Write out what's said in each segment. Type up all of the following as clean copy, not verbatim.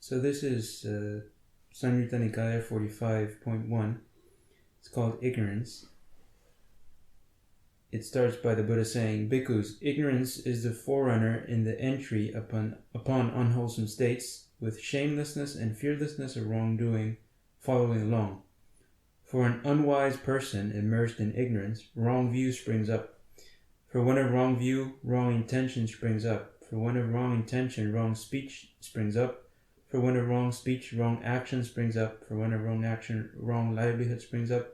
So this is Samyutta Nikaya 45.1. It's called ignorance. It starts by the Buddha saying, Bhikkhus, ignorance is the forerunner in the entry upon unwholesome states, with shamelessness and fearlessness of wrongdoing following along. For an unwise person immersed in ignorance, wrong view springs up. For when of wrong view, wrong intention springs up. For when of wrong intention, wrong speech springs up. For when of wrong speech, wrong action springs up. For when of wrong action, wrong livelihood springs up.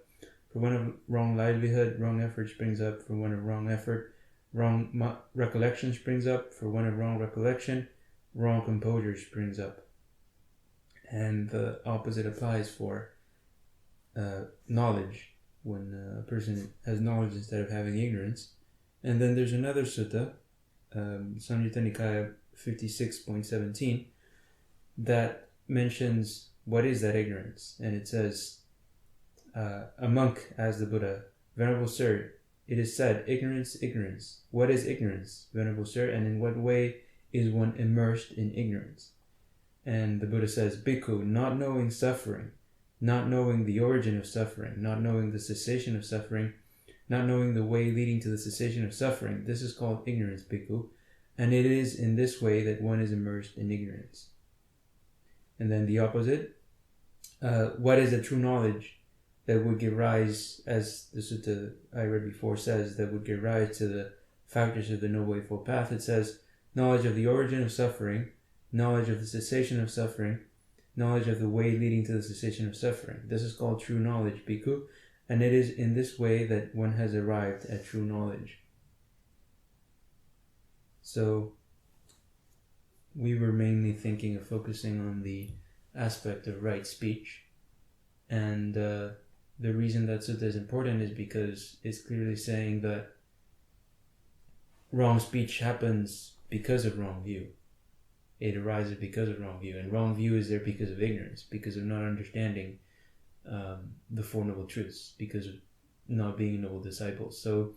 For when of wrong livelihood, wrong effort springs up. For when of wrong effort, wrong recollection springs up. For when of wrong recollection, wrong composure springs up. And the opposite applies for knowledge, when a person has knowledge instead of having ignorance. And then there's another sutta, Samyutta Nikaya 56.17, that mentions what is that ignorance. And it says, a monk asked the Buddha, Venerable Sir, it is said, ignorance, ignorance. What is ignorance, Venerable Sir, and in what way is one immersed in ignorance? And the Buddha says, Bhikkhu, not knowing suffering, not knowing the origin of suffering, not knowing the cessation of suffering, not knowing the way leading to the cessation of suffering, this is called ignorance, Bhikkhu, and it is in this way that one is immersed in ignorance. And then the opposite, what is the true knowledge that would give rise, as the sutta I read before says, that would give rise to the factors of the Noble Eightfold Path? It says, knowledge of the origin of suffering, knowledge of the cessation of suffering, knowledge of the way leading to the cessation of suffering. This is called true knowledge, Bhikkhu, and it is in this way that one has arrived at true knowledge. So, we were mainly thinking of focusing on the aspect of right speech, and the reason that sutta is important is because it's clearly saying that wrong speech happens because of wrong view. It arises because of wrong view, and wrong view is there because of ignorance, because of not understanding the Four Noble Truths, because of not being a noble disciple. So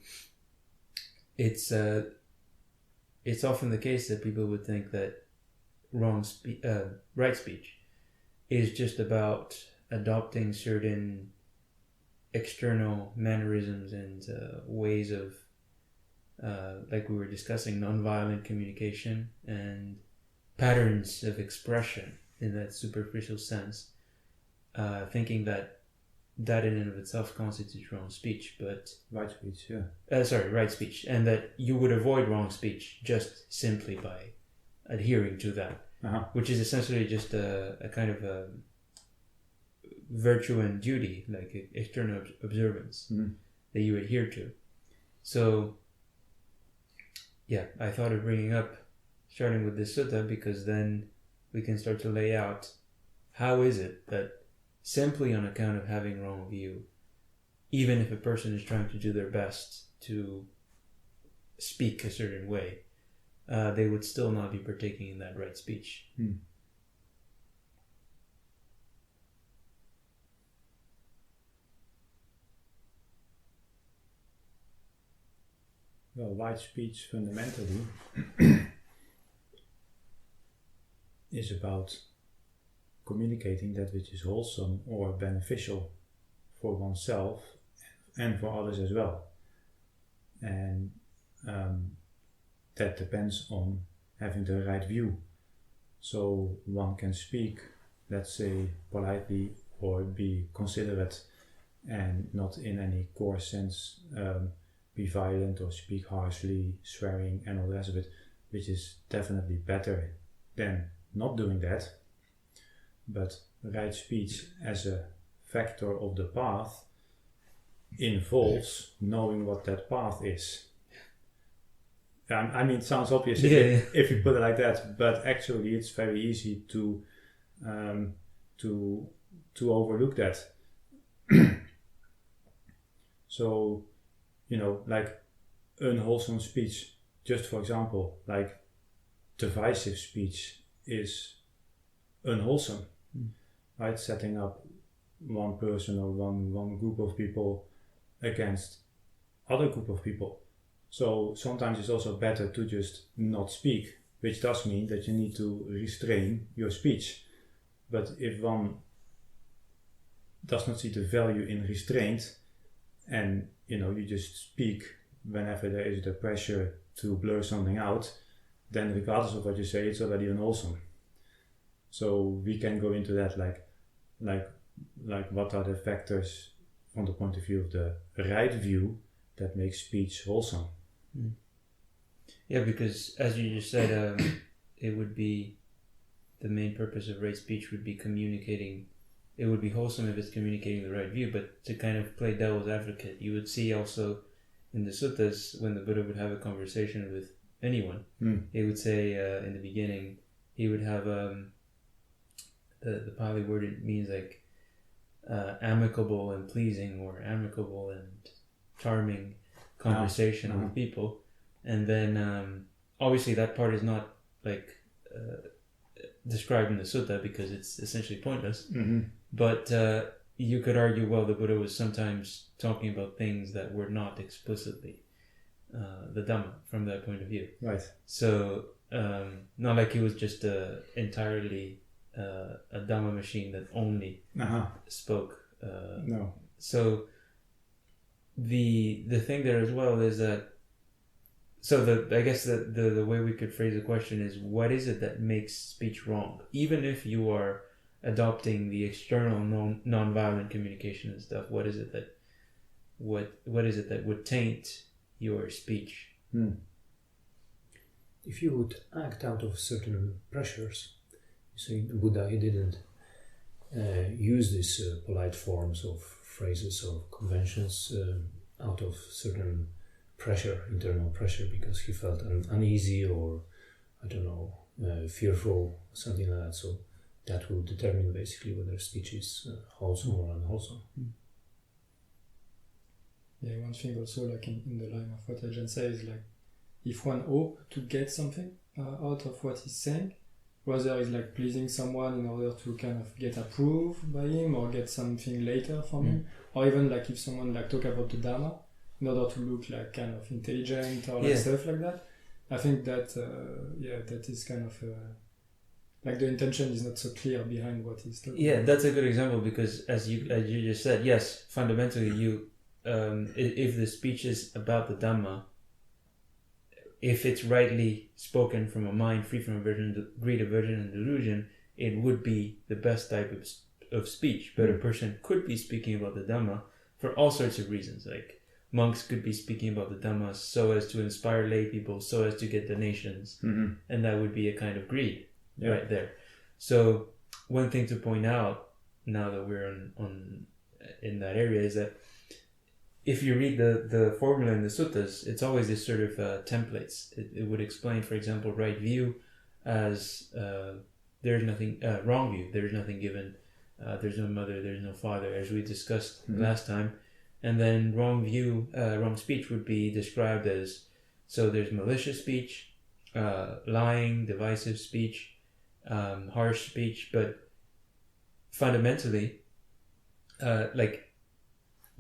it's often the case that people would think that right speech is just about adopting certain external mannerisms and ways of, like we were discussing, nonviolent communication and patterns of expression in that superficial sense, thinking that in and of itself constitutes wrong speech, but right speech, yeah. Right speech, and that you would avoid wrong speech just simply by adhering to that, which is essentially just a kind of a virtue and duty, like external observance that you adhere to. So, yeah, I thought of bringing up, starting with this sutta, because then we can start to lay out how is it that simply on account of having wrong view, even if a person is trying to do their best to speak a certain way, they would still not be partaking in that right speech. Well, right speech fundamentally is about communicating that which is wholesome or beneficial for oneself and for others as well. And that depends on having the right view. So one can speak, let's say, politely or be considerate and not in any coarse sense be violent or speak harshly, swearing and all the rest of it, which is definitely better than not doing that. But right speech as a factor of the path involves knowing what that path is. I mean, it sounds obvious if you put it like that, but actually it's very easy to overlook that. So, like unwholesome speech, just for example, like divisive speech is unwholesome, right? Setting up one person or one group of people against other group of people. So sometimes it's also better to just not speak, which does mean that you need to restrain your speech. But if one does not see the value in restraint, and you just speak whenever there is the pressure to blur something out, then regardless of what you say, it's already unwholesome. So we can go into that, like what are the factors from the point of view of the right view that makes speech wholesome. Yeah, because as you just said, it would be the main purpose of right speech would be communicating. It would be wholesome if it's communicating the right view, but to kind of play devil's advocate, you would see also in the suttas when the Buddha would have a conversation with anyone, he would say in the beginning, he would have the Pali word, it means like amicable and pleasing, or amicable and charming conversation with people. And then obviously that part is not like described in the sutta because it's essentially pointless. But you could argue, well, the Buddha was sometimes talking about things that were not explicitly the Dhamma from that point of view. Right. So not like he was just entirely a Dhamma machine that only spoke. No. So the thing there as well is that, so I guess the way we could phrase the question is, what is it that makes speech wrong? Even if you are adopting the external non-violent communication and stuff, what is it that would taint your speech? If you would act out of certain pressures, you see, the Buddha, he didn't use these polite forms of phrases or conventions out of certain pressure, internal pressure, because he felt uneasy or, I don't know, fearful, something like that. So that will determine basically whether speech is wholesome or unwholesome. Yeah, one thing also, like in the line of what Ajahn says, is like, if one hope to get something out of what he's saying, whether it's like pleasing someone in order to kind of get approved by him or get something later from him, or even like if someone like talk about the Dhamma in order to look like kind of intelligent or like stuff like that, I think that that is kind of like the intention is not so clear behind what he's talking about. That's a good example, because as you just said, yes, fundamentally you if the speech is about the Dhamma, if it's rightly spoken from a mind free from aversion, greed, aversion, and delusion, it would be the best type of speech. But a person could be speaking about the Dhamma for all sorts of reasons. Like monks could be speaking about the Dhamma so as to inspire lay people, so as to get donations, and that would be a kind of greed right there. So one thing to point out now that we're in that area is that if you read the formula in the suttas, it's always this sort of templates. It would explain, for example, right view as there's nothing, wrong view, there's nothing given, there's no mother, there's no father, as we discussed last time. And then wrong view, wrong speech would be described as, so there's malicious speech, lying, divisive speech, harsh speech, but fundamentally, like,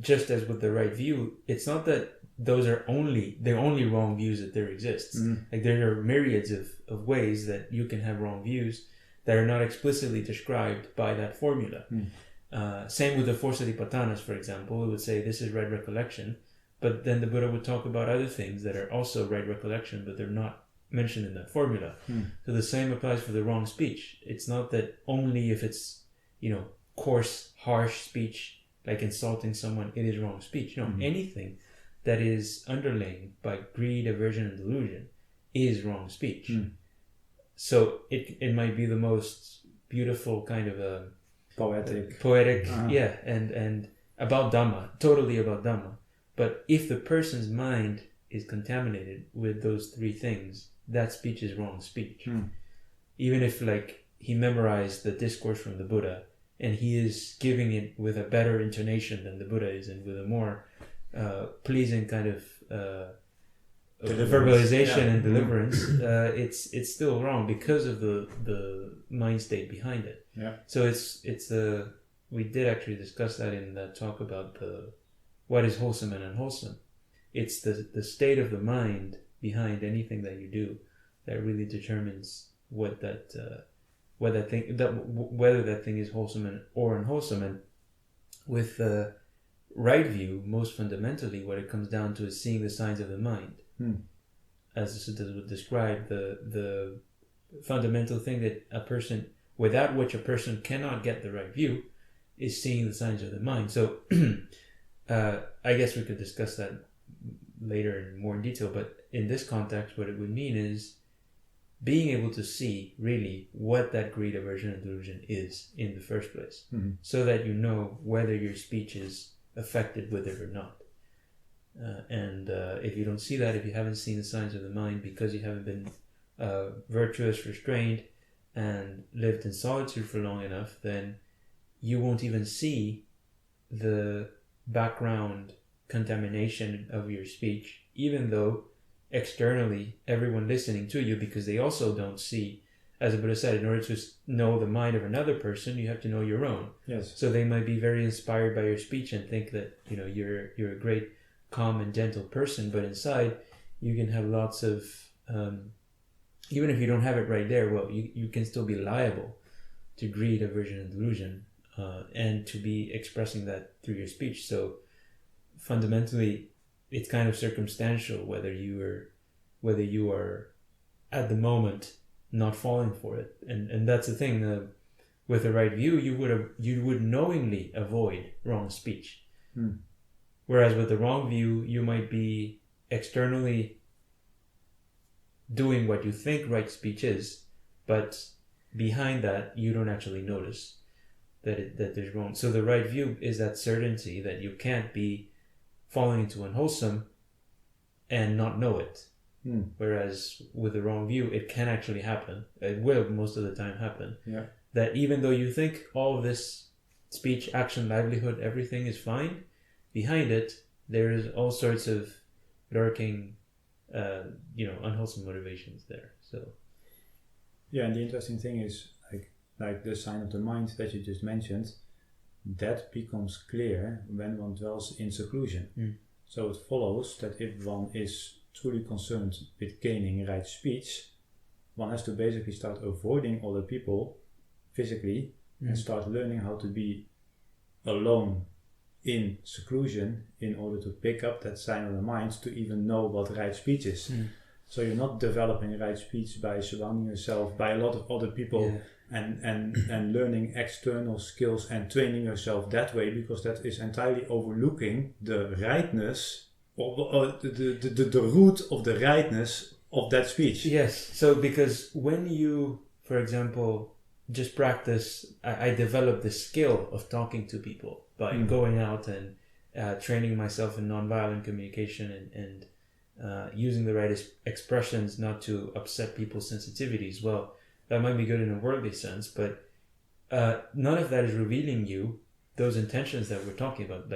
just as with the right view, it's not that those are the only wrong views that there exists. Like there are myriads of ways that you can have wrong views that are not explicitly described by that formula. Same with the four satipatthanas, for example. It would say this is right recollection, but then the Buddha would talk about other things that are also right recollection, but they're not mentioned in that formula. So the same applies for the wrong speech. It's not that only if it's, coarse, harsh speech, like insulting someone, it is wrong speech. Anything that is underlain by greed, aversion, and delusion is wrong speech. So it might be the most beautiful kind of a poetic, and about Dhamma, totally about Dhamma. But if the person's mind is contaminated with those three things, that speech is wrong speech. Even if like he memorized the discourse from the Buddha, and he is giving it with a better intonation than the Buddha is, and with a more pleasing kind of verbalization and deliverance, it's still wrong because of the mind state behind it. So it's we did actually discuss that in that talk about what is wholesome and unwholesome. It's the state of the mind behind anything that you do that really determines what whether that thing is wholesome or unwholesome. And with the right view, most fundamentally, what it comes down to is seeing the signs of the mind. As the suttas would describe, the fundamental thing that without which a person cannot get the right view, is seeing the signs of the mind. So I guess we could discuss that later in more detail, but in this context, what it would mean is being able to see really what that greed, aversion, and delusion is in the first place, so that you know whether your speech is affected with it or not. And if you don't see that, if you haven't seen the signs of the mind because you haven't been virtuous, restrained, and lived in solitude for long enough, then you won't even see the background contamination of your speech, even though externally everyone listening to you, because they also don't see, as the Buddha said, in order to know the mind of another person, you have to know your own. Yes. So they might be very inspired by your speech and think that you're a great, calm and gentle person, but inside you can have lots of even if you don't have it right there, well, you can still be liable to greed, aversion, and delusion, and to be expressing that through your speech. So fundamentally, it's kind of circumstantial whether you are at the moment not falling for it, and that's the thing. With the right view, you would knowingly avoid wrong speech, whereas with the wrong view, you might be externally doing what you think right speech is, but behind that you don't actually notice that there's wrong. So the right view is that certainty that you can't be falling into unwholesome and not know it. Whereas with the wrong view, it can actually happen. It will most of the time happen. Yeah. That even though you think all of this speech, action, livelihood, everything is fine, behind it there is all sorts of lurking unwholesome motivations there. So yeah, and the interesting thing is like the sign of the mind that you just mentioned, that becomes clear when one dwells in seclusion. So it follows that if one is truly concerned with gaining right speech, one has to basically start avoiding other people physically and start learning how to be alone in seclusion in order to pick up that sign of the mind to even know what right speech is. So you're not developing right speech by surrounding yourself by a lot of other people and learning external skills and training yourself that way, because that is entirely overlooking the rightness or the root of the rightness of that speech. Yes. So because when you, for example, just practice, I developed the skill of talking to people by going out and training myself in nonviolent communication and using the right expressions not to upset people's sensitivities. Well, that might be good in a worldly sense, but none of that is revealing you those intentions that we're talking about.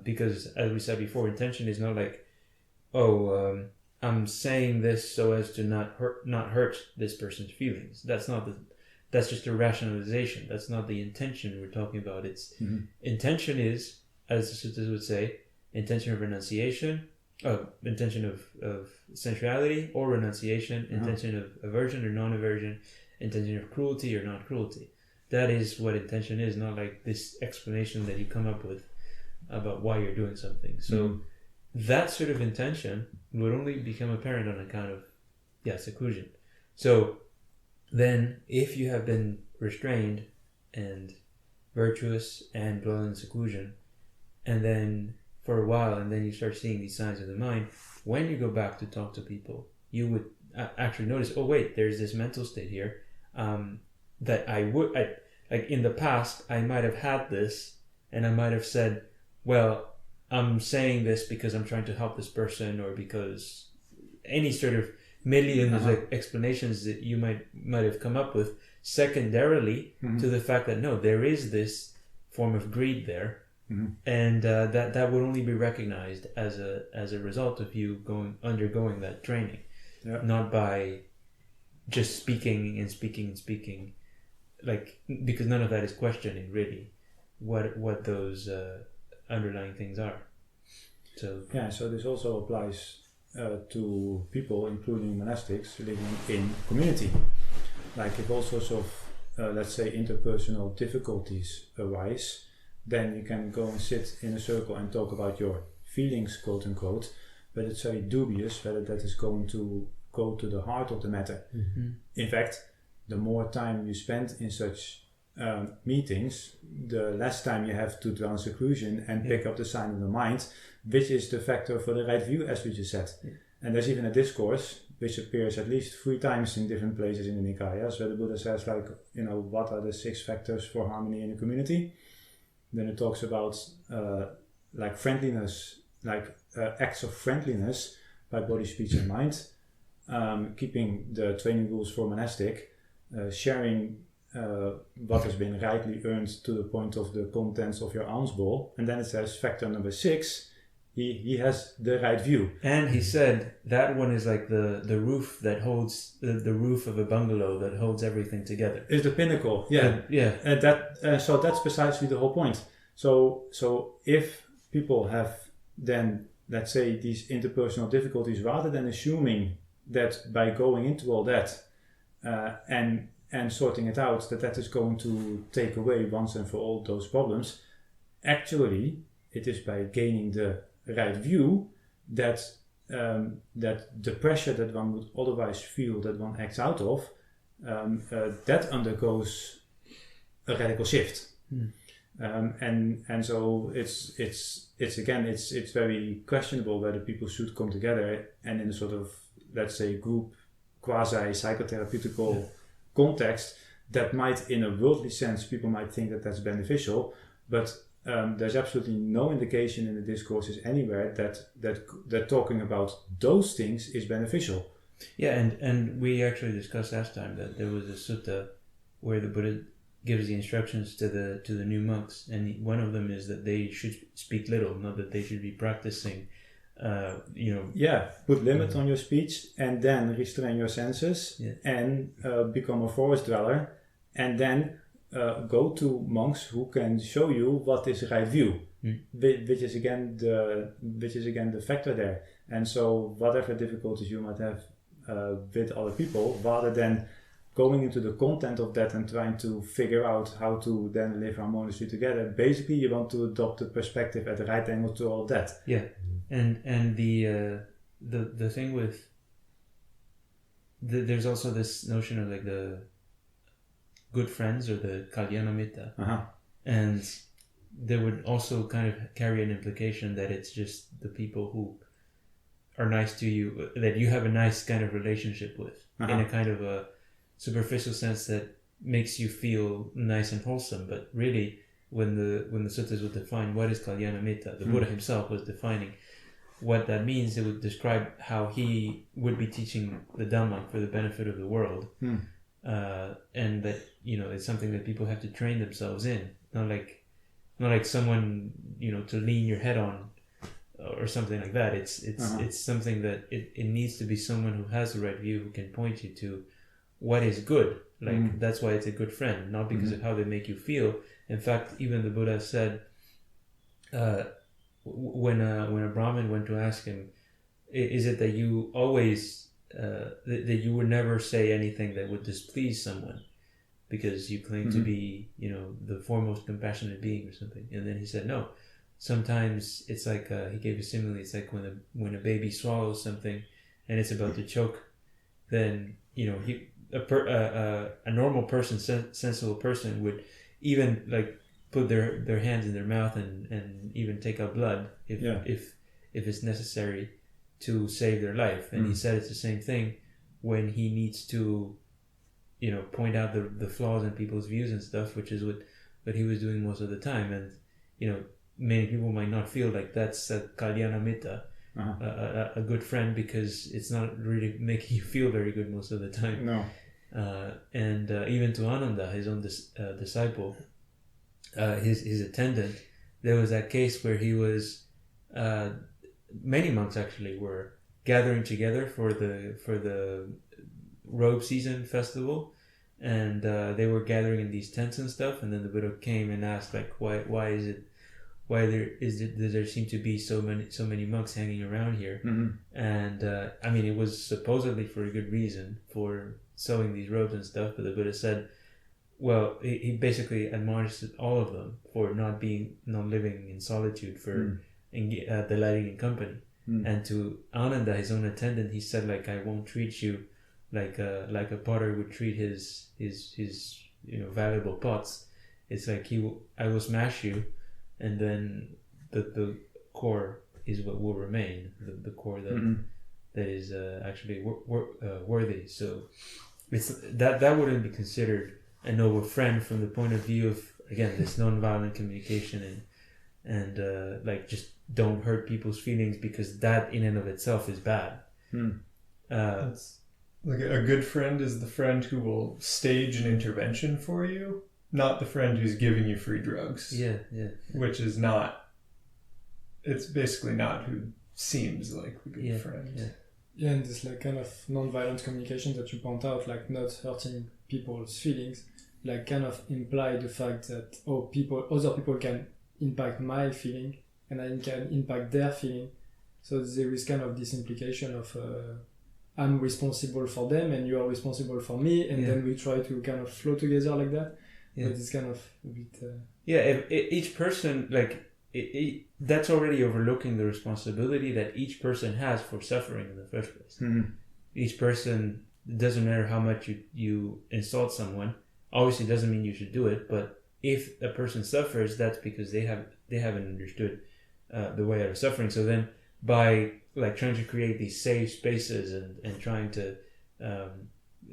Because as we said before, intention is not like, I'm saying this so as to not hurt this person's feelings. That's just a rationalization. That's not the intention we're talking about. It's intention is, as the suttas would say, intention of renunciation, intention of sensuality or renunciation, intention of aversion or non-aversion, intention of cruelty or non-cruelty. That is what intention is, not like this explanation that you come up with about why you're doing something. So that sort of intention would only become apparent on account of seclusion. So then if you have been restrained and virtuous and dwell in seclusion, and then for a while, and then you start seeing these signs of the mind, when you go back to talk to people, you would actually notice, oh wait, there's this mental state here that like in the past, I might have had this, and I might have said, well, I'm saying this because I'm trying to help this person, or because any sort of millions of explanations that you might have come up with secondarily to the fact that no, there is this form of greed there, and that would only be recognized as a result of you undergoing that training, not by just speaking, like, because none of that is questioning really what those underlying things are. So this also applies to people, including monastics, living in community. like if all sorts of, let's say, interpersonal difficulties arise, then you can go and sit in a circle and talk about your feelings, quote unquote, but it's very dubious whether that is going to go to the heart of the matter. Mm-hmm. In fact, the more time you spend in such meetings, the less time you have to draw a conclusion and pick up the sign of the mind, which is the factor for the right view, as we just said. Yeah. And there's even a discourse which appears at least 3 times in different places in the Nikayas, where the Buddha says, like, what are the 6 factors for harmony in a community? Then it talks about like friendliness, like acts of friendliness by body, speech and mind, keeping the training rules for monastic, sharing what has been rightly earned to the point of the contents of your alms bowl. And then it says factor number 6, he has the right view. And he said that one is like the roof that holds the roof of a bungalow that holds everything together. Is the pinnacle, yeah. Yeah. And so that's precisely the whole point. So if people have then, let's say, these interpersonal difficulties, rather than assuming that by going into all that and sorting it out, that is going to take away once and for all those problems, actually it is by gaining the right view that the pressure that one would otherwise feel that one acts out of, that undergoes a radical shift. And so it's again very questionable whether people should come together and in a sort of, let's say, group quasi psychotherapeutical context that might, in a worldly sense, people might think that that's beneficial, but there's absolutely no indication in the discourses anywhere that talking about those things is beneficial. Yeah, and we actually discussed last time that there was a sutta where the Buddha gives the instructions to the new monks, and one of them is that they should speak little, not that they should be practicing. Put limit on your speech, and then restrain your senses, and become a forest dweller, and then go to monks who can show you what is right view, which is again the factor there. And so whatever difficulties you might have with other people, rather than going into the content of that and trying to figure out how to then live harmoniously together, basically you want to adopt the perspective at the right angle to all of that. Yeah, and the thing with there's also this notion of like the good friends or the kalyana and there would also kind of carry an implication that it's just the people who are nice to you, that you have a nice kind of relationship with, in a kind of a superficial sense that makes you feel nice and wholesome. But really, when the suttas would define what is kalyana mitta, the Buddha himself was defining what that means. It would describe how he would be teaching the Dhamma for the benefit of the world, and that it's something that people have to train themselves in, not like someone to lean your head on or something like that. It's something that it needs to be someone who has the right view, who can point you to what is good. That's why it's a good friend, not because of how they make you feel. In fact, even the Buddha said, when a Brahmin went to ask him, is it that you always that you would never say anything that would displease someone because you claim to be the foremost compassionate being or something? And then he said, no, sometimes it's like he gave a simile. It's like when a baby swallows something and it's about to choke, then a normal person, sensible person would even like put their hands in their mouth and even take out blood if it's necessary to save their life. And he said it's the same thing when he needs to point out the flaws in people's views and stuff, which is what he was doing most of the time. And many people might not feel like that's a kalyana mitta, a good friend, because it's not really making you feel very good most of the time. No. And even to Ananda, his own disciple, his attendant, there was that case where he was many monks actually were gathering together for the robe season festival, and they were gathering in these tents and stuff. And then the Buddha came and asked, like, why does there seem to be so many monks hanging around here? And it was supposedly for a good reason, for sowing these robes and stuff, but the Buddha said, well, he basically admonished all of them for not living in solitude, for delighting in company. And to Ananda, his own attendant, he said, like, I won't treat you like a potter would treat his valuable pots. It's like I will smash you, and then the core is what will remain, the core that is actually worthy. So it's that wouldn't be considered a noble friend from the point of view of, again, this non-violent communication and like, just don't hurt people's feelings, because that in and of itself is bad. It's like a good friend is the friend who will stage an intervention for you, not the friend who's giving you free drugs. Yeah. Which is not, it's basically not who seems like a good friend. Yeah, and this like kind of non-violent communication that you point out, like not hurting people's feelings, like kind of imply the fact that other people can impact my feeling and I can impact their feeling. So there is kind of this implication of I'm responsible for them and you are responsible for me, and then we try to kind of flow together like that. But it's kind of a bit... if each person, like, that's already overlooking the responsibility that each person has for suffering in the first place. Each person, it doesn't matter how much you insult someone, obviously it doesn't mean you should do it, but if a person suffers, that's because they haven't understood the way out of suffering. So then by like trying to create these safe spaces and trying to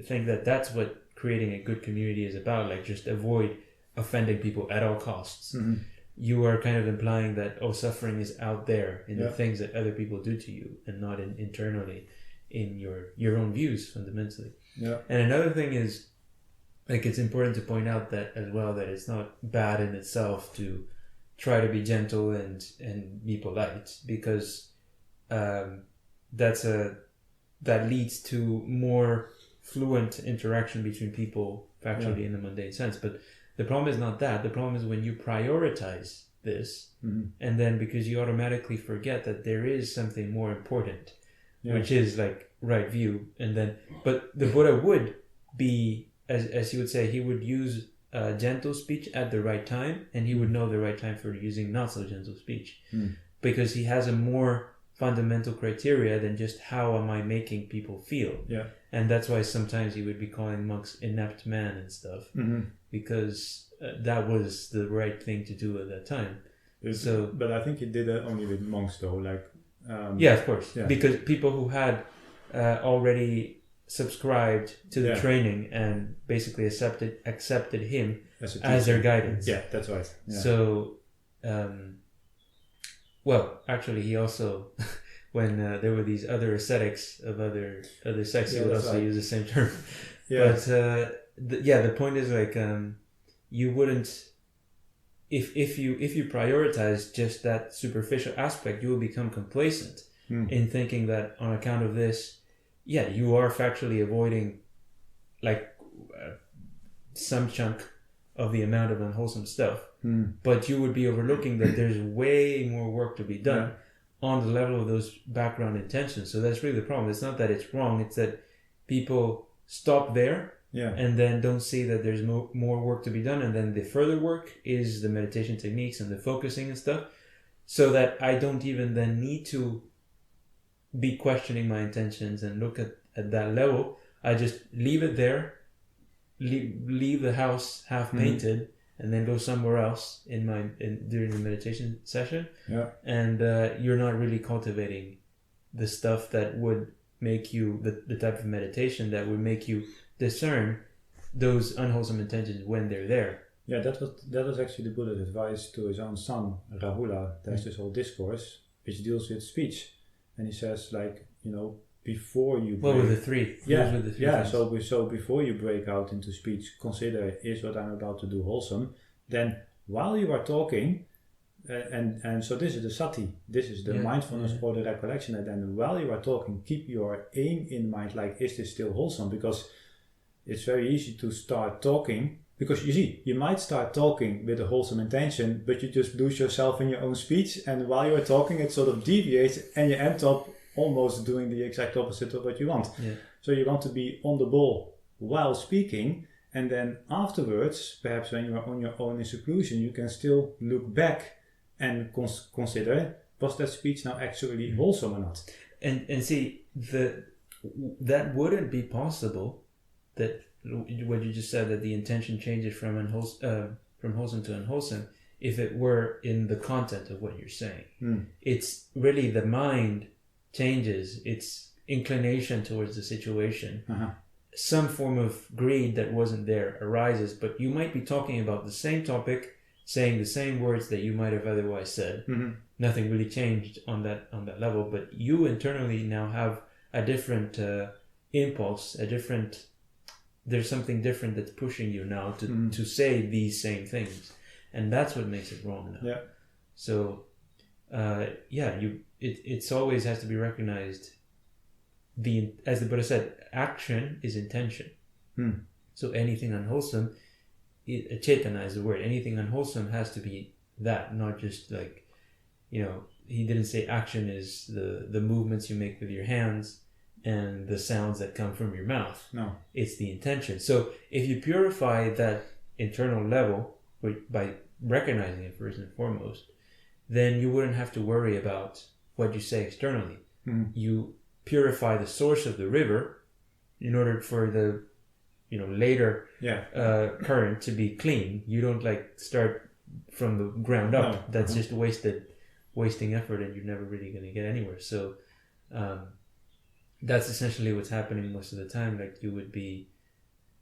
think that that's what creating a good community is about, like just avoid offending people at all costs. You are kind of implying that, suffering is out there in the things that other people do to you, and not internally in your own views fundamentally. And another thing is, like, it's important to point out that as well, that it's not bad in itself to try to be gentle and be polite, because that leads to more fluent interaction between people factually in the mundane sense. But the problem is not that. The problem is when you prioritize this, and then because you automatically forget that there is something more important, which is like right view. And then, but the Buddha would be, as he would say, he would use gentle speech at the right time, and he would know the right time for using not so gentle speech, because he has a more fundamental criteria than just how am I making people feel. And that's why sometimes he would be calling monks inept man and stuff, because that was the right thing to do at that time. But I think he did that only with monks though, like of course, because people who had already subscribed to the training and basically accepted him as their guidance. That's right. So well, actually, he also, when there were these other ascetics of other sects, he would also use the same term. But the point is, like, you wouldn't, if you prioritize just that superficial aspect, you will become complacent in thinking that on account of this, you are factually avoiding like some chunk of the amount of unwholesome stuff. But you would be overlooking that there's way more work to be done on the level of those background intentions. So that's really the problem. It's not that it's wrong, it's that people stop there and then don't see that there's more work to be done, and then the further work is the meditation techniques and the focusing and stuff, so that I don't even then need to be questioning my intentions and look at that level. I just leave it there, leave the house half painted, and then go somewhere else during the meditation session. And you're not really cultivating the stuff that would make you the type of meditation that would make you discern those unwholesome intentions when they're there. That was actually the Buddha's advice to his own son Rahula. There's this whole discourse which deals with speech, and he says, like, before you break, with the three things. So before you break out into speech, consider, is what I'm about to do wholesome? Then while you are talking, and so this is the sati, this is the mindfulness or the recollection, and then while you are talking, keep your aim in mind, like, is this still wholesome? Because it's very easy to start talking, because you see, you might start talking with a wholesome intention, but you just lose yourself in your own speech, and while you are talking it sort of deviates, and you end up almost doing the exact opposite of what you want. So you want to be on the ball while speaking, and then afterwards, perhaps when you are on your own in seclusion, you can still look back and consider, was that speech now actually wholesome or not? And see, that wouldn't be possible, that what you just said, that the intention changes from wholesome to unwholesome, if it were in the content of what you're saying. It's really the mind changes its inclination towards the situation. Some form of greed that wasn't there arises, but you might be talking about the same topic, saying the same words that you might have otherwise said. Nothing really changed on that level, but you internally now have a different impulse, there's something different that's pushing you now to say these same things, and that's what makes it wrong now. Yeah. So, it's always has to be recognized. As the Buddha said, action is intention. So anything unwholesome, cetana is the word. Anything unwholesome has to be that, not just like, he didn't say action is the movements you make with your hands and the sounds that come from your mouth. No. It's the intention. So if you purify that internal level by recognizing it first and foremost, then you wouldn't have to worry about what you say externally. You purify the source of the river in order for the later current to be clean. You don't start from the ground up. No. That's just wasting effort, and you're never really going to get anywhere. So that's essentially what's happening most of the time. Like you would be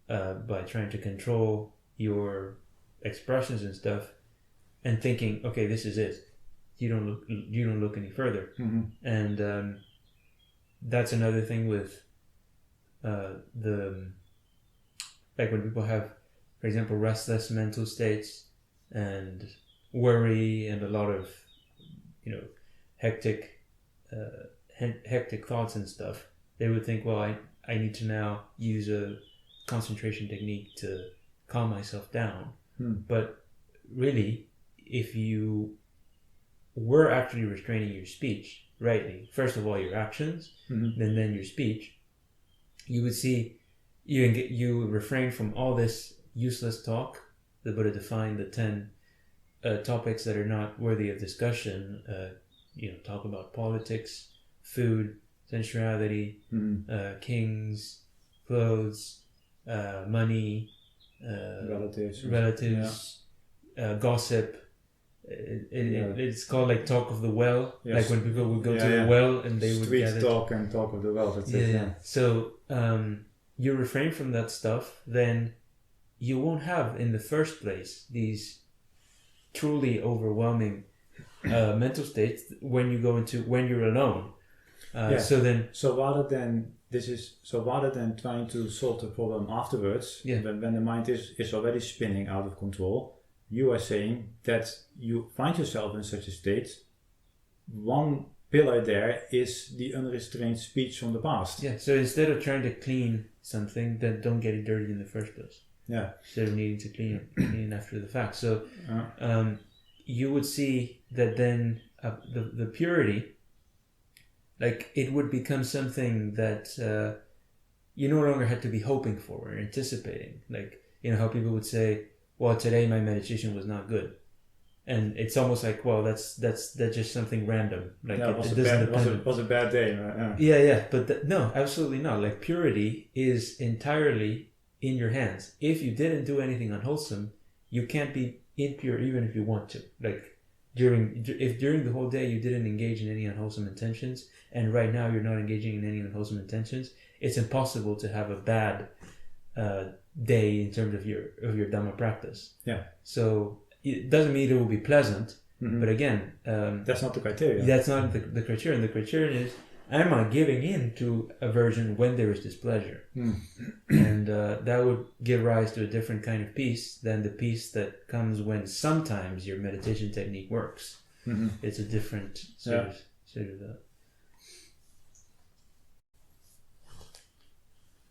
by trying to control your expressions and stuff and thinking, okay, this is it. You don't look any further. And that's another thing with when people have, for example, restless mental states and worry and a lot of hectic thoughts and stuff, they would think, well, I need to now use a concentration technique to calm myself down. But really, if you were actually restraining your speech rightly, first of all your actions, and then your speech, you would see you would refrain from all this useless talk. The Buddha defined the 10 topics that are not worthy of discussion. Talk about politics, food, sensuality, kings, clothes, money, relatives, gossip. It's called talk of the well. Yes. Like when people would go to the well and they would street talk and talk of the well. That's it. Yeah. So you refrain from that stuff, then you won't have in the first place these truly overwhelming mental states when you're alone. So rather than trying to solve the problem afterwards, when the mind is already spinning out of control, you are saying that you find yourself in such a state. One pillar there is the unrestrained speech from the past. Yeah. So instead of trying to clean something, then don't get it dirty in the first place. Yeah. Instead of needing to clean after the fact. So you would see that then the purity, it would become something that you no longer had to be hoping for or anticipating. How people would say, well, today my meditation was not good. And it's almost like, well, that's just something random. It was a bad day. Right? But no, absolutely not. Purity is entirely in your hands. If you didn't do anything unwholesome, you can't be impure even if you want to. During the whole day you didn't engage in any unwholesome intentions, and right now you're not engaging in any unwholesome intentions, it's impossible to have a bad day in terms of your Dhamma practice. Yeah. So it doesn't mean it will be pleasant, but again, that's not the criteria. That's not the criterion. The criterion is, am I giving in to aversion when there is displeasure? And that would give rise to a different kind of peace than the peace that comes when sometimes your meditation technique works. It's a different sort of that.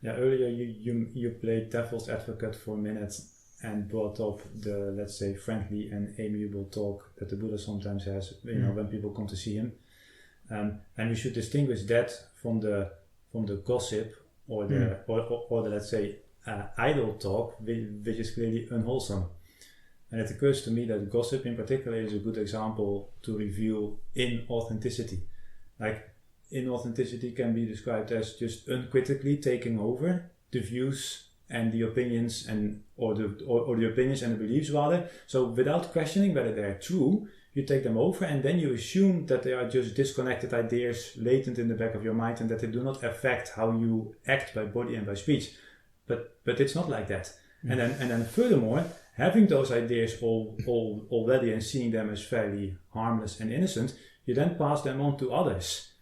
Yeah, earlier you played devil's advocate for a minute and brought up the, let's say, friendly and amiable talk that the Buddha sometimes has, when people come to see him. And you should distinguish that from the gossip or the let's say idle talk, which is clearly unwholesome. And it occurs to me that gossip in particular is a good example to reveal inauthenticity. Like, inauthenticity can be described as just uncritically taking over the views and the opinions or the opinions and the beliefs rather. So without questioning whether they're true, you take them over and then you assume that they are just disconnected ideas latent in the back of your mind and that they do not affect how you act by body and by speech. But it's not like that. And then furthermore, having those ideas already and seeing them as fairly harmless and innocent, you then pass them on to others.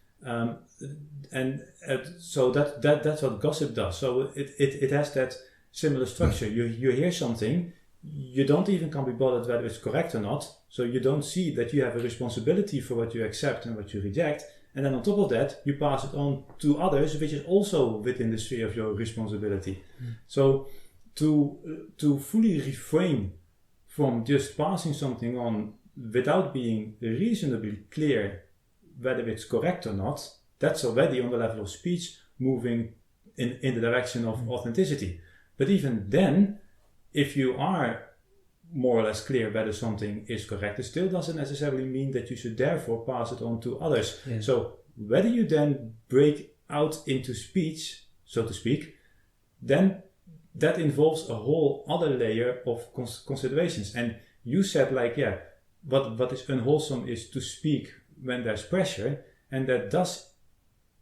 So that's what gossip does. So it has that similar structure. You hear something, you don't even can be bothered whether it's correct or not. So you don't see that you have a responsibility for what you accept and what you reject. And then on top of that, you pass it on to others, which is also within the sphere of your responsibility. So to fully refrain from just passing something on without being reasonably clear whether it's correct or not, that's already on the level of speech moving in the direction of authenticity. But even then, if you are more or less clear whether something is correct, it still doesn't necessarily mean that you should therefore pass it on to others. Yeah. So whether you then break out into speech, so to speak, then that involves a whole other layer of considerations. And you said what is unwholesome is to speak when there's pressure, and that does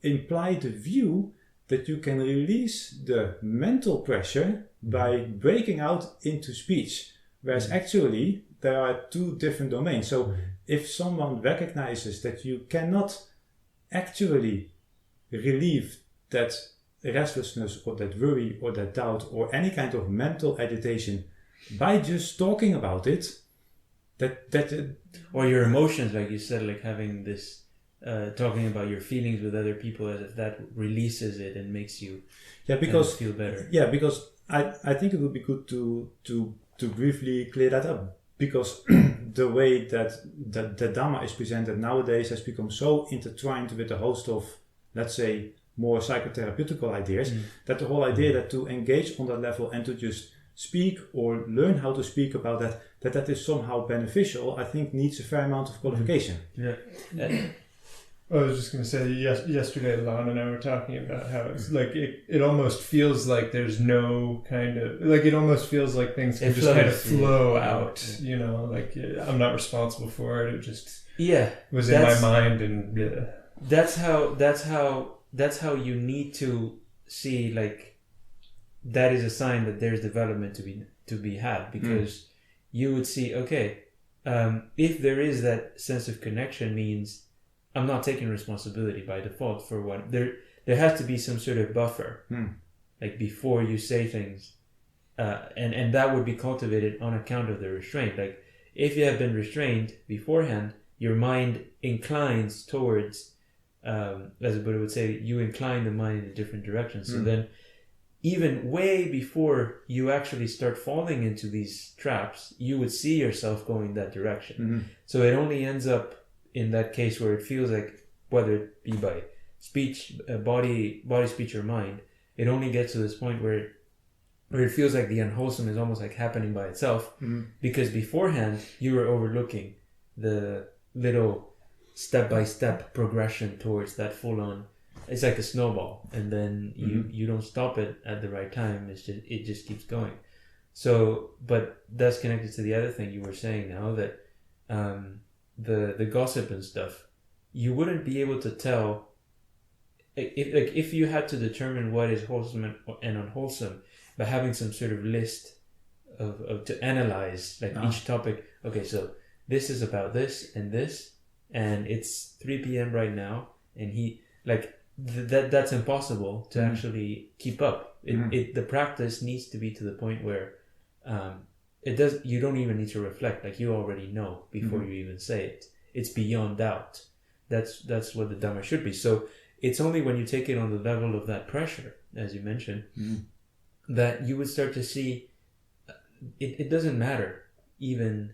imply the view that you can release the mental pressure by breaking out into speech, whereas actually there are two different domains. So if someone recognizes that you cannot actually relieve that restlessness or that worry or that doubt or any kind of mental agitation by just talking about it, or your emotions, like you said, like having this talking about your feelings with other people, as if that releases it and makes you feel better. Yeah, because I think it would be good to briefly clear that up, because the way that the Dhamma is presented nowadays has become so intertwined with a host of, let's say, more psychotherapeutical ideas, that the whole idea that to engage on that level and to just speak or learn how to speak about that is somehow beneficial, I think needs a fair amount of qualification. Yeah. I was just going to say, yesterday Lon and I were talking about how it's like it almost feels like there's no kind of, like it almost feels like things can just kind of flow out, you know, like I'm not responsible for it, it just was in my mind. And that's how you need to see, like, that is a sign that there's development to be had, because you would see, if there is that sense of connection, means I'm not taking responsibility by default for what there has to be some sort of buffer, like before you say things, and that would be cultivated on account of the restraint. Like if you have been restrained beforehand, your mind inclines towards, as the Buddha would say, you incline the mind in a different direction. So then, even way before you actually start falling into these traps, you would see yourself going that direction. So it only ends up in that case where it feels like, whether it be by speech, body, speech, or mind, it only gets to this point where it feels like the unwholesome is almost like happening by itself, because beforehand you were overlooking the little step-by-step progression towards that full-on. It's like a snowball, and then you don't stop it at the right time. It just keeps going. So, but that's connected to the other thing you were saying now, that the gossip and stuff, you wouldn't be able to tell if you had to determine what is wholesome and unwholesome by having some sort of list of to analyze, like each topic. Okay, so this is about this, and it's 3 p.m. right now, and that's impossible to actually keep up. The practice needs to be to the point where you don't even need to reflect, like you already know before you even say it. It's beyond doubt. That's what the Dhamma should be. So it's only when you take it on the level of that pressure, as you mentioned, that you would start to see it doesn't matter. Even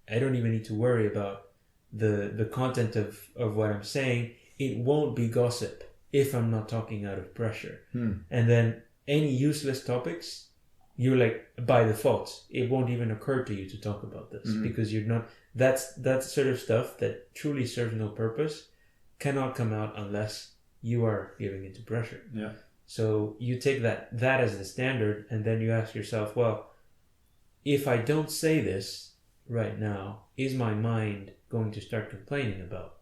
I don't even need to worry about the content of what I'm saying. It won't be gossip if I'm not talking out of pressure. And then any useless topics, you're like, by default, it won't even occur to you to talk about this because you're not, that sort of stuff that truly serves no purpose cannot come out unless you are giving into pressure. Yeah. So you take that as the standard, and then you ask yourself, well, if I don't say this right now, is my mind going to start complaining about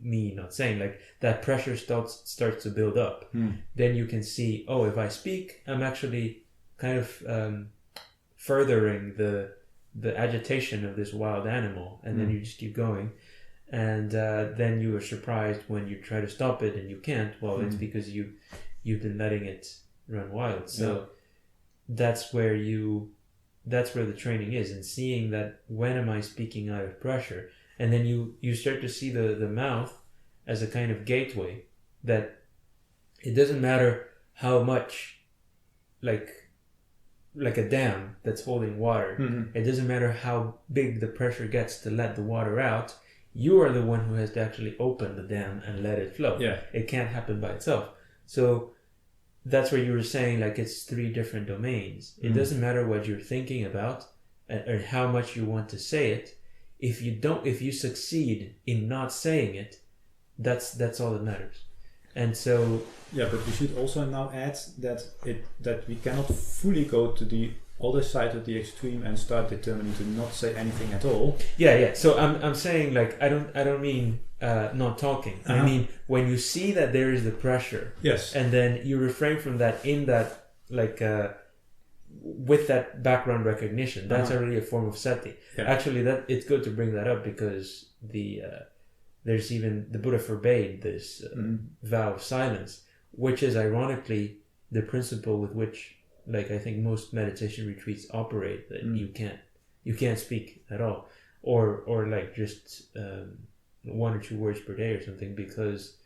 me not saying? Like, that pressure starts to build up. Then you can see, oh, if I speak, I'm actually kind of furthering the agitation of this wild animal, and then you just keep going, and then you are surprised when you try to stop it and you can't. Well, it's because you've been letting it run wild. So that's where the training is, and seeing that, when am I speaking out of pressure? And then you start to see the mouth as a kind of gateway, that it doesn't matter how much, like a dam that's holding water. It doesn't matter how big the pressure gets to let the water out. You are the one who has to actually open the dam and let it flow. Yeah. It can't happen by itself. So that's where you were saying, like, it's 3 different domains. It doesn't matter what you're thinking about or how much you want to say it. If you succeed in not saying it, that's all that matters. And so, yeah, but we should also now add that we cannot fully go to the other side of the extreme and start determining to not say anything at all. Yeah. So I'm saying, like, I don't mean not talking. I mean, when you see that there is the pressure, yes, and then you refrain from that in that, like, with that background recognition, that's already a form of sati. Yeah. Actually, that it's good to bring that up, because there's even, the Buddha forbade this vow of silence, which is ironically the principle with which, like, I think most meditation retreats operate, that you can't speak at all, or like just 1 or 2 words per day or something, because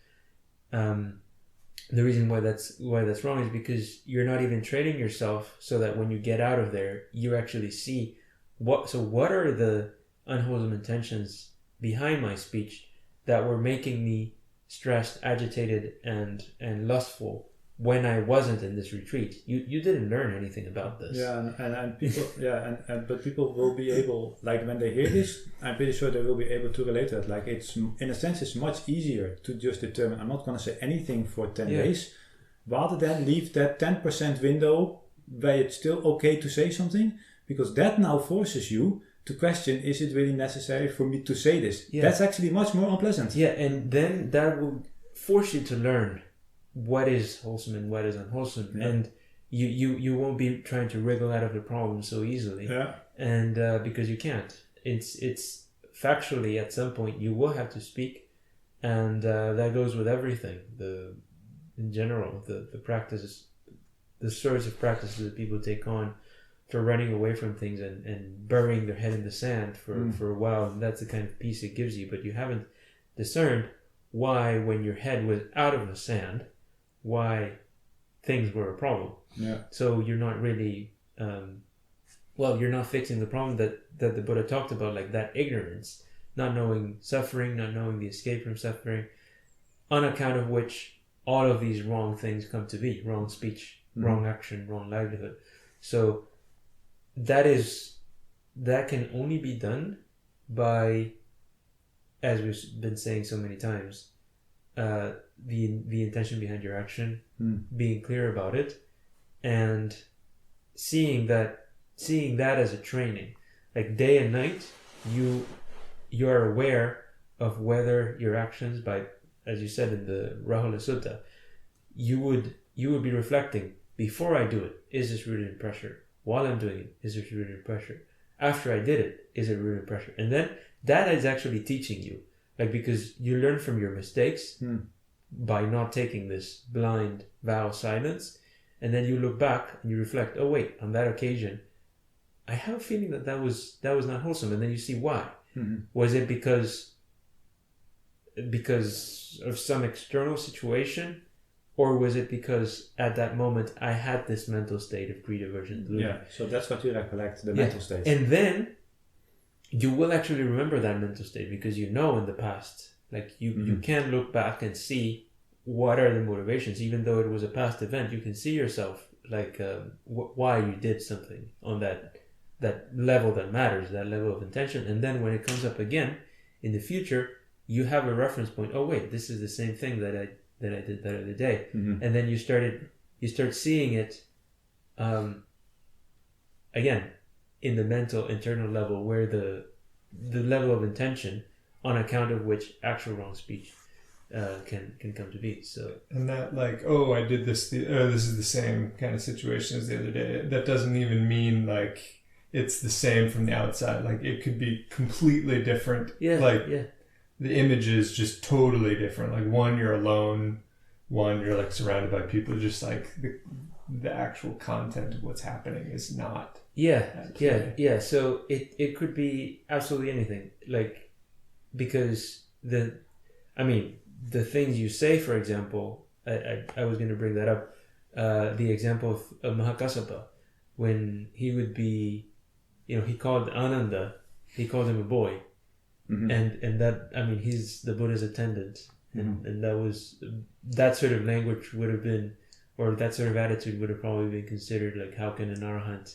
the reason why that's wrong is because you're not even training yourself so that when you get out of there, you actually see what are the unwholesome intentions behind my speech that were making me stressed, agitated, and lustful when I wasn't in this retreat. You didn't learn anything about this. Yeah, and people, but people will be able, like, when they hear this, I'm pretty sure they will be able to relate to it. Like, it's, in a sense, it's much easier to just determine, I'm not going to say anything for 10 days, rather than leave that 10% window where it's still okay to say something, because that now forces you to question, is it really necessary for me to say this? Yeah. That's actually much more unpleasant. Yeah, and then that will force you to learn what is wholesome and what is unwholesome, and you won't be trying to wriggle out of the problem so easily. Yeah. And because you can't, it's factually, at some point you will have to speak, and that goes with everything. In general, the practices, the sorts of practices that people take on for running away from things and burying their head in the sand for a while, and that's the kind of peace it gives you. But you haven't discerned why, when your head was out of the sand, why things were a problem. Yeah. So you're not really, you're not fixing the problem that the Buddha talked about, like that ignorance, not knowing suffering, not knowing the escape from suffering, on account of which all of these wrong things come to be: wrong speech, wrong action, wrong livelihood. So that can only be done by, as we've been saying so many times, the intention behind your action, being clear about it, and seeing that as a training, like day and night, you are aware of whether your actions, by, as you said in the Rahula Sutta, you would be reflecting, before I do it, is this rooted in pressure? While I'm doing it, is this rooted in pressure? After I did it, is it rooted in pressure? And then that is actually teaching you, like, because you learn from your mistakes by not taking this blind vow of silence, and then you look back and you reflect, oh wait, on that occasion I have a feeling that was not wholesome, and then you see why. Was it because of some external situation, or was it because at that moment I had this mental state of greed, aversion, delusion? Yeah, so that's what you recollect, the mental state. And then you will actually remember that mental state, because you know in the past, like you can look back and see what are the motivations? Even though it was a past event, you can see yourself like why you did something on that level that matters, that level of intention. And then when it comes up again in the future, you have a reference point. Oh wait, this is the same thing that I did that other day. Mm-hmm. And then you start seeing it again in the mental internal level, where the level of intention on account of which actual wrong speech can come to be. So, and that like, oh, I did this. This is the same kind of situation as the other day. That doesn't even mean like it's the same from the outside. Like it could be completely different. Yeah. Like yeah. the image is just totally different. Like one, you're alone. One, you're like surrounded by people. Just like the actual content of what's happening is not. Yeah. So it could be absolutely anything. Like, because the things you say, for example, I was going to bring that up. The example of Mahakassapa, when he would be, he called Ananda, he called him a boy. Mm-hmm. And that, he's the Buddha's attendant. Mm-hmm. And that sort of language would have been, or that sort of attitude would have probably been considered like, how can an arahant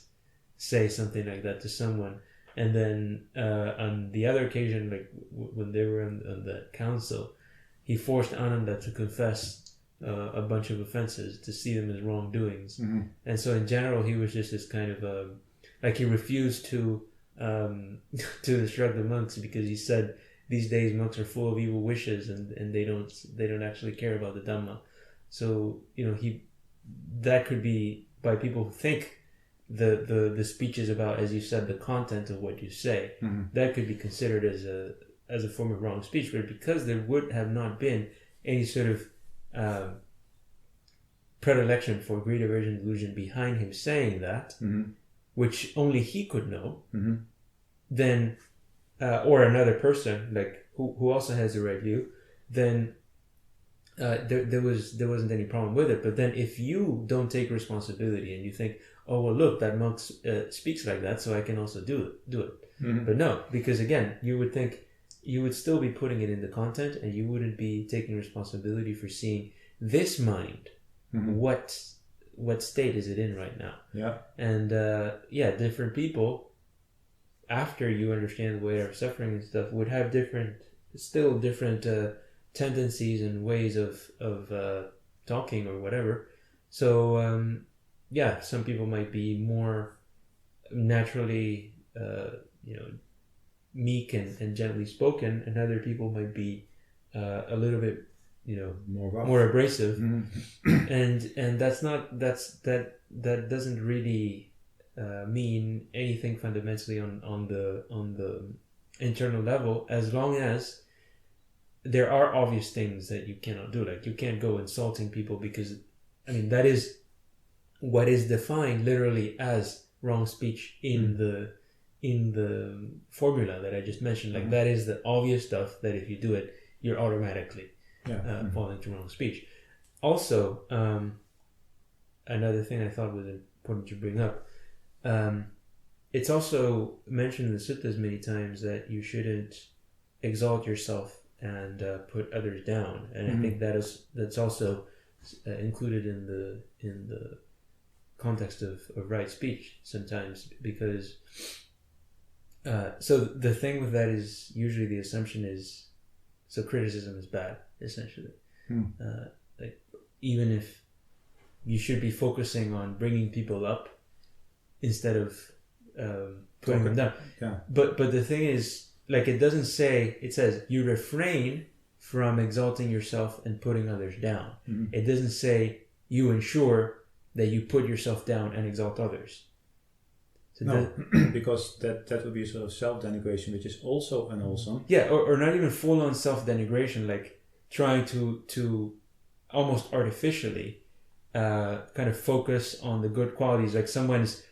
say something like that to someone? And then on the other occasion, like when they were on the council, he forced Ananda to confess a bunch of offenses, to see them as wrongdoings. Mm-hmm. And so in general, he was just this kind of like he refused to instruct the monks, because he said these days monks are full of evil wishes and they don't actually care about the Dhamma. So that could be by people who think the speech is about, as you said, the content of what you say. Mm-hmm. That could be considered as a form of wrong speech, but because there would have not been any sort of predilection for greed, aversion, delusion behind him saying that, mm-hmm. which only he could know, Mm-hmm. then or another person like who also has the right view, then there wasn't any problem with it. But then if you don't take responsibility and you think, oh well, look, that monk speaks like that, so I can also do it. Mm-hmm. But no, because again, you would think you would still be putting it in the content, and you wouldn't be taking responsibility for seeing this mind. Mm-hmm. What state is it in right now? Yeah. And different people, after you understand the way of suffering and stuff, would have different tendencies and ways of talking or whatever. So some people might be more naturally meek and gently spoken, and other people might be a little bit more abrasive. Mm-hmm. and that doesn't really mean anything fundamentally on the internal level, as long as there are obvious things that you cannot do. Like you can't go insulting people, because that is what is defined literally as wrong speech in the formula that I just mentioned. Like that is the obvious stuff that if you do it, you're automatically fall into wrong speech. Also, another thing I thought was important to bring up, it's also mentioned in the suttas many times that you shouldn't exalt yourself and put others down, and I think that's also included in the context of right speech sometimes, because so the thing with that is usually the assumption is, so criticism is bad, essentially. Like even if you should be focusing on bringing people up instead of putting them down. Yeah. But the thing is, like it says you refrain from exalting yourself and putting others down. Mm-hmm. It doesn't say you ensure that you put yourself down and exalt others. So no, because that would be a sort of self-denigration, which is also unwholesome. Yeah, or not even full-on self-denigration, like trying to almost artificially kind of focus on the good qualities. Like someone's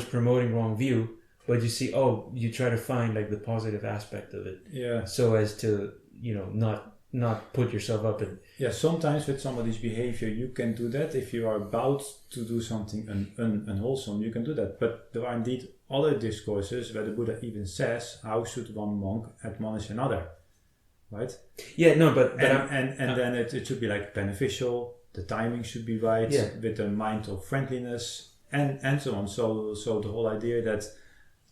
promoting wrong view, but you see, you try to find like the positive aspect of it. Yeah. So as to not put yourself up and. Yeah, sometimes with somebody's behavior you can do that. If you are about to do something unwholesome, you can do that. But there are indeed other discourses where the Buddha even says, how should one monk admonish another? right? Yeah, no, but and then it should be like beneficial. The timing should be right, Yeah. with a mind of friendliness, and so on. So the whole idea that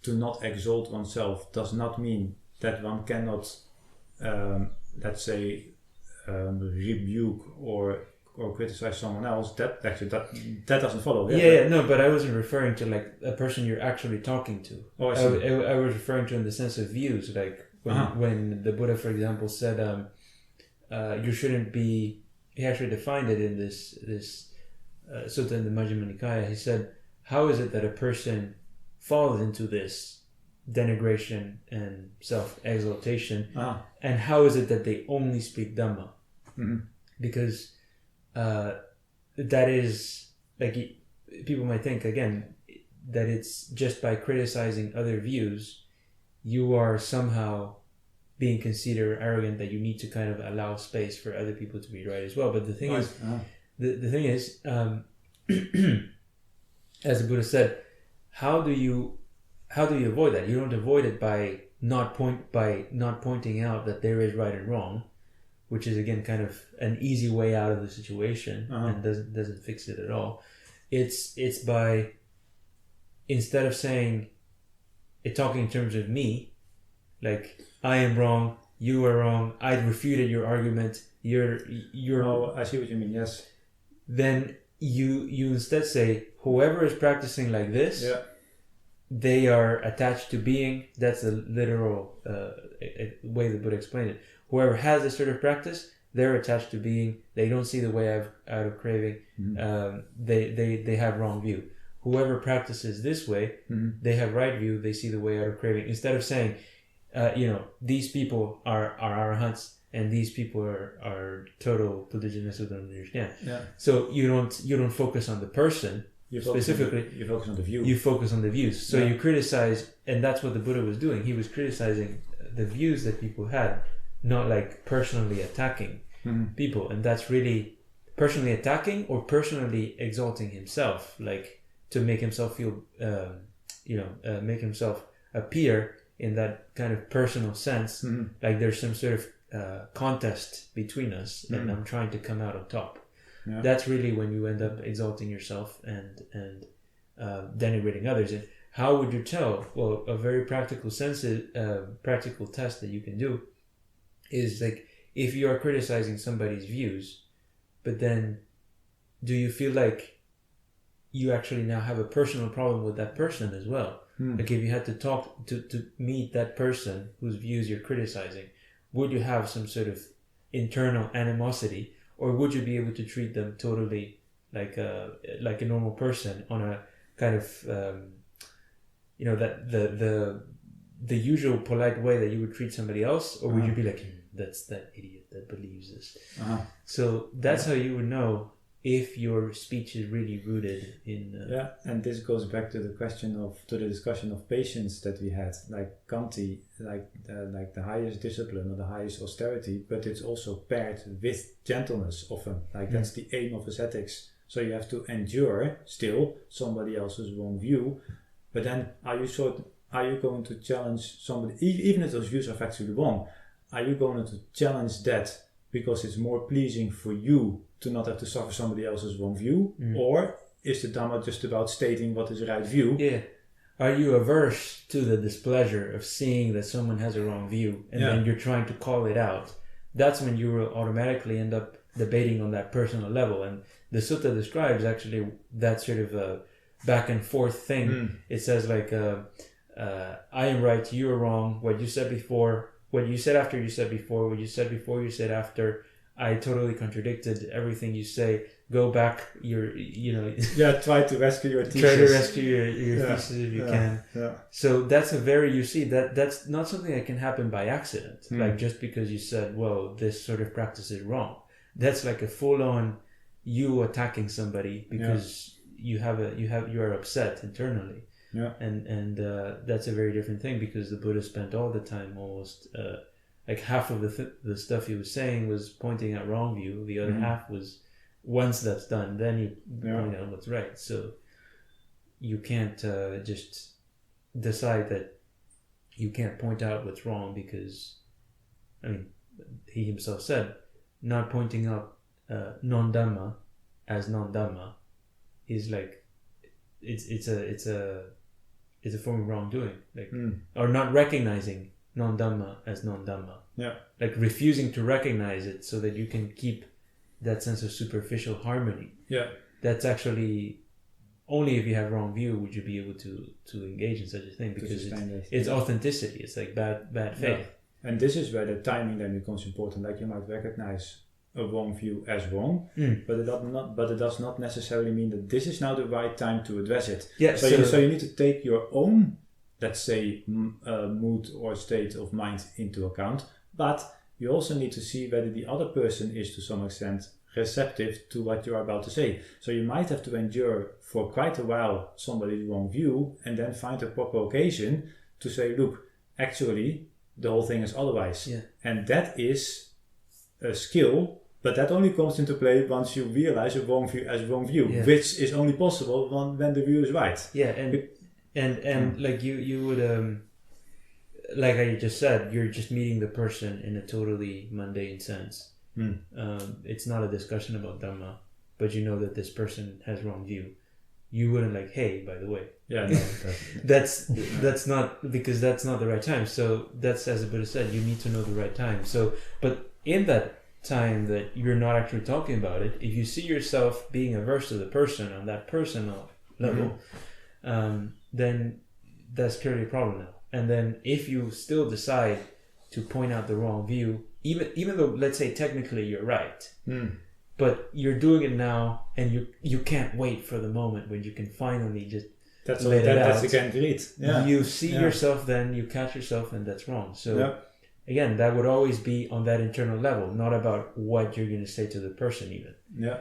to not exalt oneself does not mean that one cannot, let's say, rebuke or criticize someone else. That doesn't follow. Yeah, no, but I wasn't referring to like a person you're actually talking to. Oh, I I see. was referring to in the sense of views, like when the Buddha, for example, said you shouldn't be. He actually defined it in this sutta in the Majjhima Nikaya. He said, "How is it that a person falls into this denigration and self-exaltation, and how is it that they only speak Dhamma?" Mm-hmm. Because that is like people might think again that it's just by criticizing other views you are somehow being conceited or arrogant, that you need to kind of allow space for other people to be right as well. But the thing is, the thing is, as the Buddha said, how do you avoid that? You don't avoid it by not pointing out that there is right and wrong, which is again kind of an easy way out of the situation and doesn't fix it at all. It's by, instead of saying it, talking in terms of me, like I am wrong, you are wrong, I refuted your argument, you're Oh, I see what you mean. Yes. Then you instead say, whoever is practicing like this, they are attached to being. That's the literal way the Buddha explained it. Whoever has this sort of practice, they're attached to being. They don't see the way out of craving. Mm-hmm. They have wrong view. Whoever practices this way, they have right view. They see the way out of craving. Instead of saying, these people are arahants and these people are total Buddhistas who don't understand. Yeah. So you don't focus on the person. You focus on the view. You focus on the views. So you criticize, and that's what the Buddha was doing. He was criticizing the views that people had, not like personally attacking people. And that's really personally attacking or personally exalting himself, like to make himself feel, make himself appear in that kind of personal sense, like there's some sort of contest between us, and I'm trying to come out on top. Yeah. That's really when you end up exalting yourself and denigrating others. And how would you tell? Well, a very practical practical test that you can do is like, if you are criticizing somebody's views, but then do you feel like you actually now have a personal problem with that person as well? Like if you had to talk to meet that person whose views you're criticizing, would you have some sort of internal animosity? Or would you be able to treat them totally like a normal person on a kind of that the usual polite way that you would treat somebody else, or would you be like, that's that idiot that believes this? So that's how you would know if your speech is really rooted in. And this goes back to the discussion of patience that we had, like Kanti, like the highest discipline or the highest austerity, but it's also paired with gentleness often. Like that's the aim of ascetics. So you have to endure still somebody else's wrong view, but then are you going to challenge somebody, even if those views are factually wrong? Are you going to challenge that because it's more pleasing for you to not have to suffer somebody else's wrong view? Or is the Dhamma just about stating what is the right view? Yeah. Are you averse to the displeasure of seeing that someone has a wrong view and then you're trying to call it out? That's when you will automatically end up debating on that personal level. And the sutta describes actually that sort of a back and forth thing. It says like, I am right, you are wrong, what you said before, what you said after you said before, what you said before you said after, I totally contradicted everything you say. Go back, try to rescue your thesis. Try to rescue your thesis if you can. Yeah. So that's that's not something that can happen by accident. Like just because you said, well, this sort of practice is wrong. That's like a full-on you attacking somebody because you are upset internally. Yeah. And that's a very different thing, because the Buddha spent all the time almost like half of the stuff he was saying was pointing out wrong view. The other half was, once that's done, then you point out what's right. So you can't just decide that you can't point out what's wrong, because he himself said, not pointing out non-dhamma as non-dhamma is like it's a form of wrongdoing, like or not recognizing non-dhamma as non-dhamma. Yeah. Like refusing to recognize it so that you can keep that sense of superficial harmony. Yeah. That's actually only if you have wrong view would you be able to engage in such a thing, because it's authenticity. It's like bad faith. Yeah. And this is where the timing then becomes important. Like you might recognize a wrong view as wrong, but it does not necessarily mean that this is now the right time to address it. Yeah. So you need to take your own, let's say, mood or state of mind into account, but you also need to see whether the other person is to some extent receptive to what you're about to say. So you might have to endure for quite a while somebody's wrong view and then find a proper occasion to say, look, actually the whole thing is otherwise. Yeah. And that is a skill, but that only comes into play once you realize a wrong view as a wrong view, which is only possible when the view is right. Yeah, and like you would like I just said, you're just meeting the person in a totally mundane sense. It's not a discussion about Dhamma, but you know that this person has wrong view. You wouldn't like, hey, by the way. Yeah, no, that's not, because that's not the right time. So that's, as the Buddha said, you need to know the right time. So, but in that time that you're not actually talking about it, if you see yourself being averse to the person on that personal level, then that's clearly a problem now. And then if you still decide to point out the wrong view, even though, let's say, technically you're right, but you're doing it now, and you can't wait for the moment when you can finally just that's again greed. Yeah. You see yourself, then you catch yourself, and that's wrong. So again, that would always be on that internal level, not about what you're going to say to the person even. Yeah.